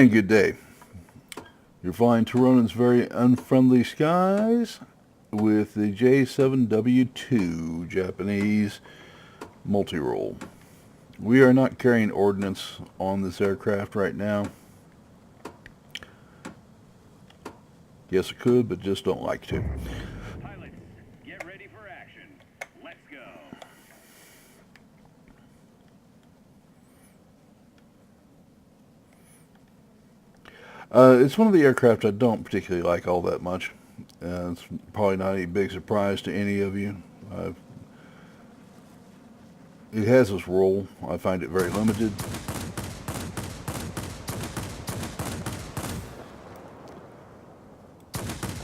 And good day. You're flying Tironan's very unfriendly skies with the J7W2 Japanese multi-role. We are not carrying ordnance on this aircraft right now. Yes, I could, but just don't like to. Pilots, get ready for action. Let's go. It's one of the aircraft I don't particularly like all that much. It's probably not any big surprise to any of you. It has this role. I find it very limited.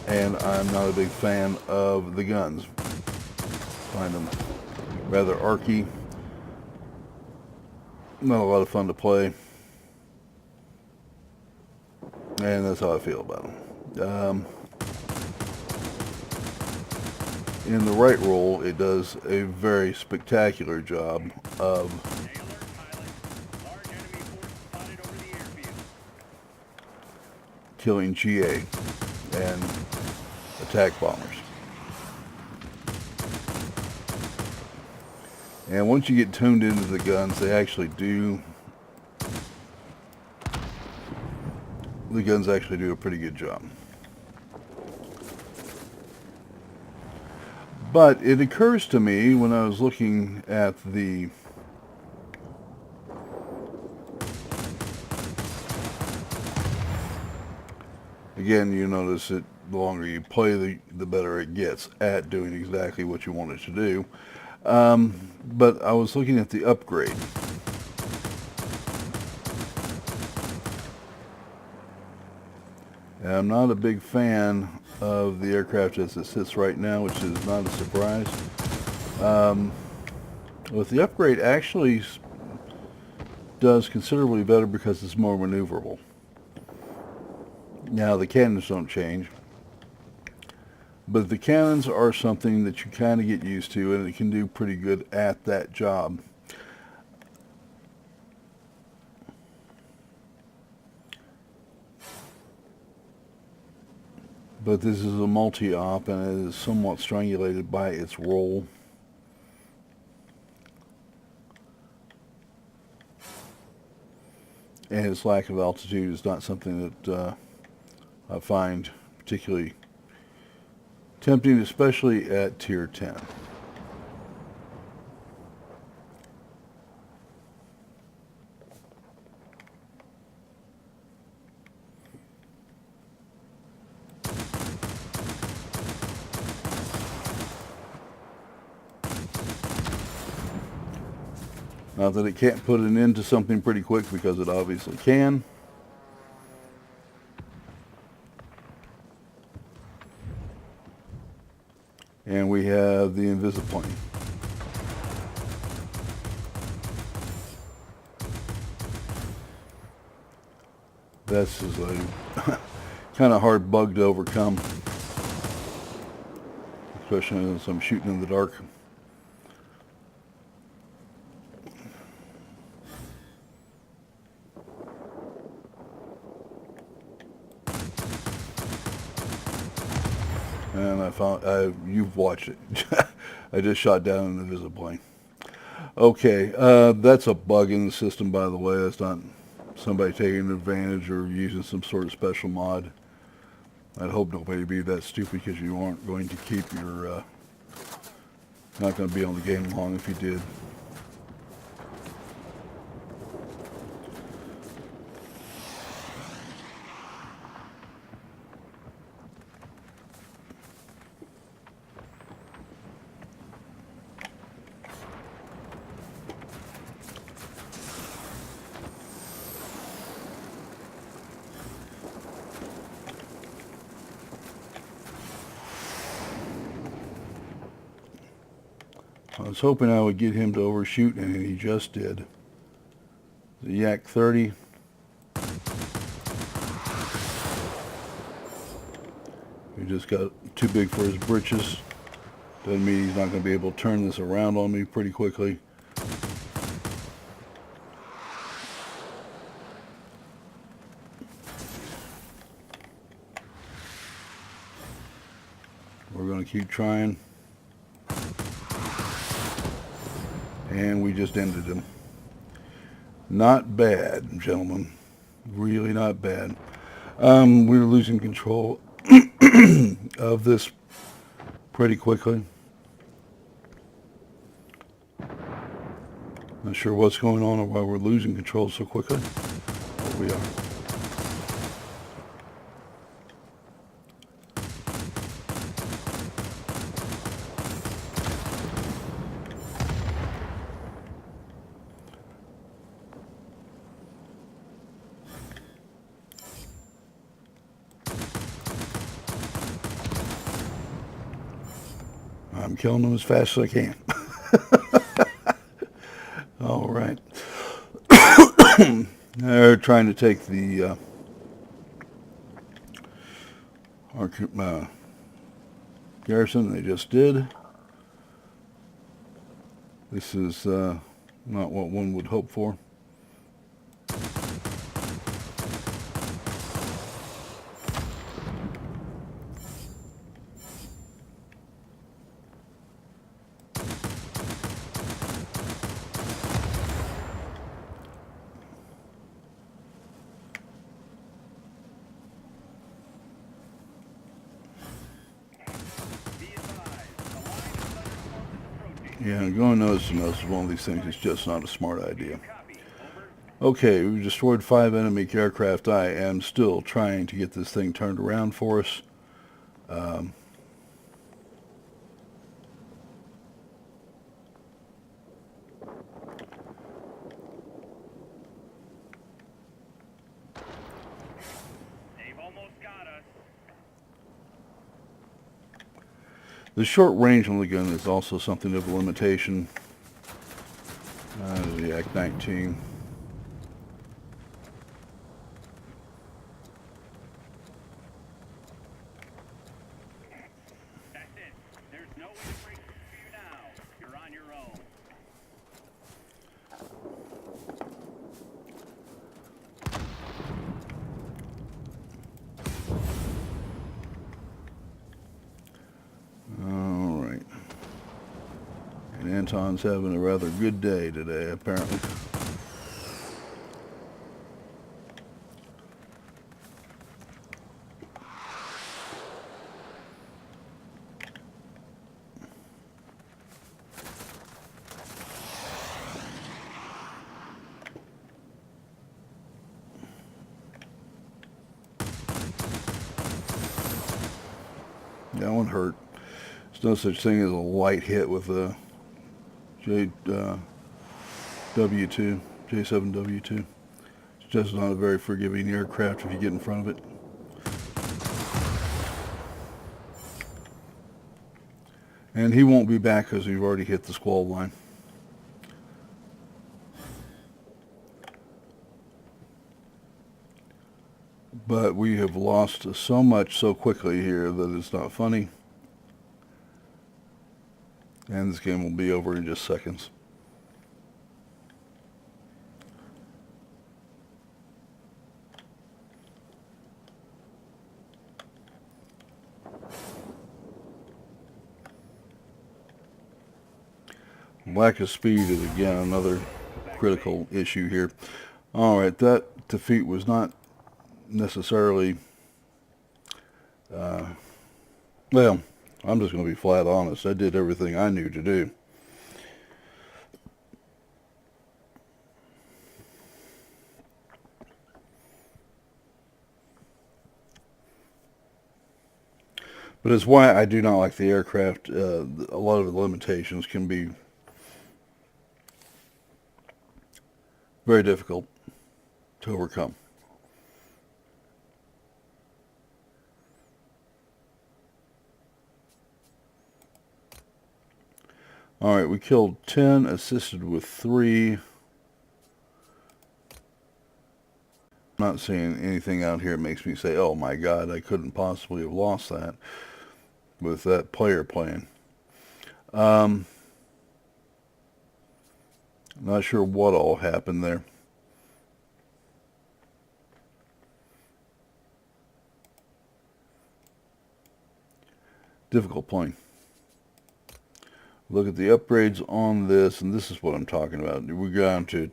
And I'm not a big fan of the guns. Find them rather archy. Not a lot of fun to play. And that's how I feel about them. In the right role, it does a very spectacular job of killing GA and attack bombers. And once you get tuned into the guns, the guns actually do a pretty good job. But it occurs to me when I was looking at the again, you notice that the longer you play, the better it gets at doing exactly what you want it to do. But I was looking at the upgrade. And I'm not a big fan of the aircraft as it sits right now, which is not a surprise. With the upgrade, actually does considerably better because it's more maneuverable. Now the cannons don't change, but the cannons are something that you kind of get used to, and it can do pretty good at that job. But this is a multi-op, and it is somewhat strangulated by its role. And its lack of altitude is not something that I find particularly tempting, especially at Tier 10. Not that it can't put an end to something pretty quick, because it obviously can. And we have the Invisiplane. This is a kind of hard bug to overcome, especially as I'm shooting in the dark. And I found, you've watched it. I just shot down an Invisiplane. Okay, that's a bug in the system, by the way. That's not somebody taking advantage or using some sort of special mod. I'd hope nobody be that stupid, because you aren't going to keep your, not going to be on the game long if you did. I was hoping I would get him to overshoot, and he just did. The Yak 30. He just got too big for his britches. Doesn't mean he's not going to be able to turn this around on me pretty quickly. going to keep trying. And we just ended him. Not bad, gentlemen. Really not bad. We were losing control of this pretty quickly. Not sure what's going on or why we're losing control so quickly. But we are. I'm killing them as fast as I can. All right. They're trying to take the our garrison. They just did. This is not what one would hope for. Yeah, going nose to nose is one of these things. It's just not a smart idea. Okay, we've destroyed 5 enemy aircraft. I am still trying to get this thing turned around for us. They've almost got us. The short range on the gun is also something of a limitation. The Act-19. That's it. There's no way to break through for you now. You're on your own. All right. And Anton's having a rather good day today, apparently. That one hurt. There's no such thing as a light hit with a J7W2. J7W2. It's just not a very forgiving aircraft if you get in front of it. And he won't be back because we've already hit the squall line. But we have lost so much so quickly here that it's not funny. And this game will be over in just seconds. Lack of speed is again another critical issue here. All right, that defeat was not necessarily well, I'm just going to be flat honest. I did everything I knew to do. But it's why I do not like the aircraft. A lot of the limitations can be very difficult to overcome. All right, we killed 10, assisted with 3. I'm not seeing anything out here that makes me say, oh my God, I couldn't possibly have lost that with that player playing. Not sure what all happened there. difficult plane. Look at the upgrades on this, and this is what I'm talking about. We're down to,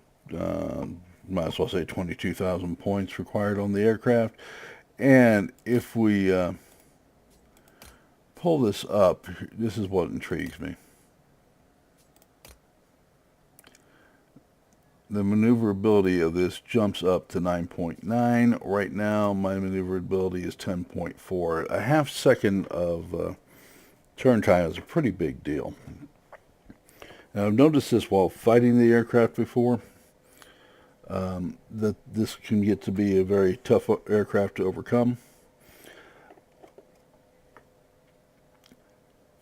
might as well say 22,000 points required on the aircraft. And if we pull this up, this is what intrigues me. The maneuverability of this jumps up to 9.9. Right now, my maneuverability is 10.4. A half second of turn time is a pretty big deal. Now, I've noticed this while fighting the aircraft before, that this can get to be a very tough aircraft to overcome.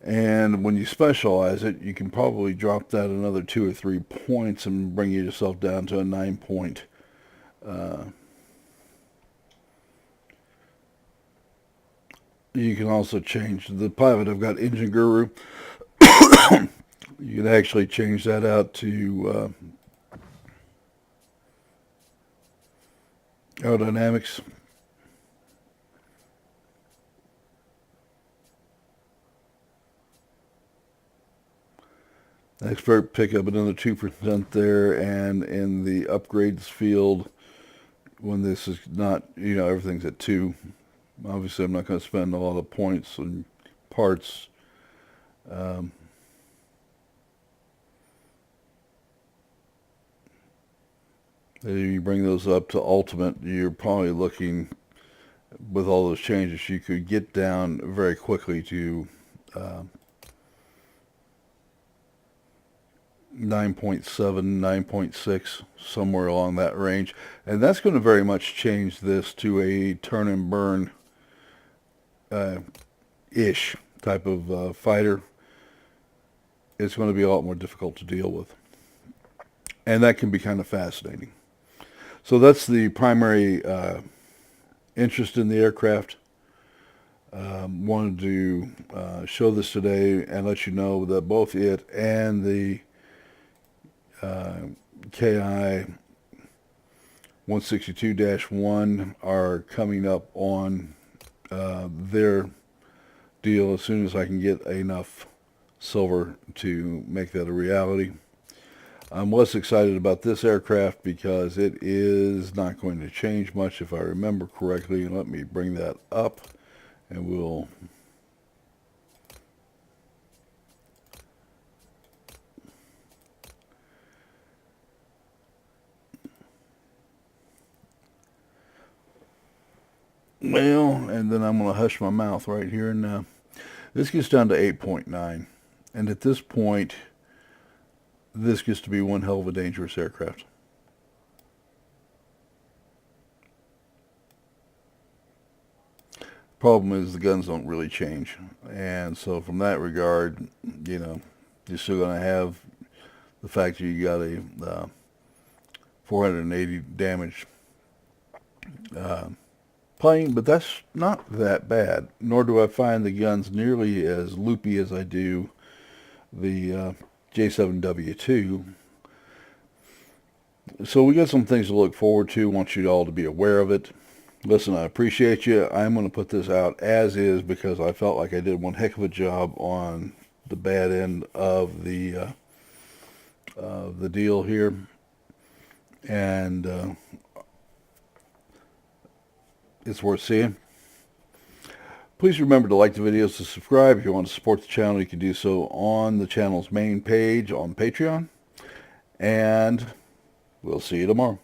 And when you specialize it, you can probably drop that another 2 or 3 points and bring yourself down to a 9 point. You can also change the pilot. I've got Engine Guru. You can actually change that out to aerodynamics. Expert, pick up another 2% there, and in the upgrades field, when this is not, everything's at 2. Obviously, I'm not going to spend a lot of points and parts. If you bring those up to ultimate, you're probably looking, with all those changes, you could get down very quickly to 9.7, 9.6, somewhere along that range. And that's going to very much change this to a turn and burn ish type of fighter. It's going to be a lot more difficult to deal with. And that can be kind of fascinating. So that's the primary interest in the aircraft. Wanted to show this today and let you know that both it and the KI 162-1 are coming up on their deal as soon as I can get enough silver to make that a reality. I'm less excited about this aircraft because it is not going to change much, if I remember correctly. Let me bring that up and we'll and then I'm going to hush my mouth right here and now. This gets down to 8.9, and at this point this gets to be one hell of a dangerous aircraft. Problem is the guns don't really change, and so from that regard, you're still going to have the fact that you got a 480 damage plane, but that's not that bad, nor do I find the guns nearly as loopy as I do the J7W2. So we got some things to look forward to. Want you all to be aware of it. Listen, I appreciate you. I'm going to put this out as is because I felt like I did one heck of a job on the bad end of the deal here, and it's worth seeing. Please remember to like the videos, to subscribe. If you want to support the channel, you can do so on the channel's main page on Patreon. And we'll see you tomorrow.